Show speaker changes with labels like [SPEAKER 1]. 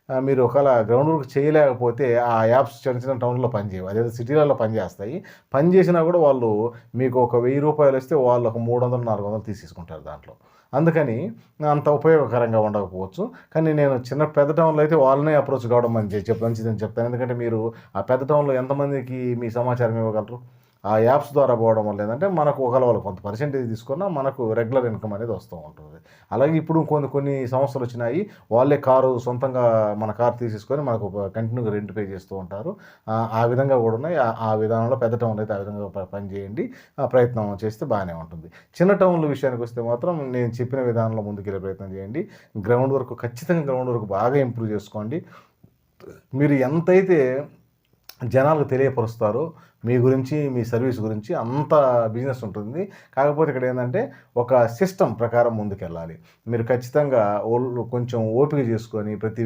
[SPEAKER 1] మీరు ఒకవేళ ground work చేయలేకపోతే ఆ యాప్స్ చిన్న చిన్న టౌన్‌లో పనిచేయవు. అదేదో సిటీలలో పనిచేస్తాయి. పని చేసినా కూడా వాళ్ళు మీకు ఒక రూ. 1000 ఇస్తే వాళ్ళు ఒక 300, 400 తీసేసుకుంటారు దాంట్లో. అందుకని అంత ఉపయోగకరంగా ఉండకపోవచ్చు. కానీ నేను పెద్ద టౌన్‌లో అయితే వాళ్ళనే అప్రోచ్ కావడం మంచిదని చెప్తాను. ఎందుకంటే మీరు ఆ పెద్ద టౌన్‌లో ఎంతమందికి మీ సమాచారం ఇవ్వగలరు? ఆ యాప్స్ ద్వారా పోవడం వల్ల ఏందంటే మనకు ఒకవేళ వాళ్ళు కొంత పర్సెంటేజ్ తీసుకున్నా మనకు రెగ్యులర్ ఇన్‌కమ్ అనేది వస్తూ ఉంటుంది. అలాగే ఇప్పుడు కొన్ని కొన్ని సంస్థలొచ్చినాయి. వాళ్ళే కారు సొంతంగా మన కారు తీసేసుకొని మనకు కంటిన్యూగా రెంట్ పే చేస్తూ ఉంటారు. ఆ విధంగా గూడా ఉన్నాయి. ఆ విధానంలో పెద్ద టౌన్‌లో అయితే ఆ విధంగా పని చేయండి. ప్రయత్నం చేస్తే బానే ఉంటుంది. చిన్న టౌన్‌ల విషయానికొస్తే మాత్రం నేను చెప్పిన విధానంలో ముందుకెళ్ళే ప్రయత్నం చేయండి. ఖచ్చితంగా గ్రౌండ్ వర్క్ బాగా ఇంప్రూవ్ చేసుకోండి. మీరు ఎంతైతే జనాలకు తెలియపరుస్తారో మీ గురించి, మీ సర్వీస్ గురించి అంత బిజినెస్ ఉంటుంది. కాకపోతే ఇక్కడేందంటే ఒక సిస్టమ్ ప్రకారం ముందుకెళ్ళాలి. మీరు ఖచ్చితంగా కొంచెం ఓపిక చేసుకొని ప్రతి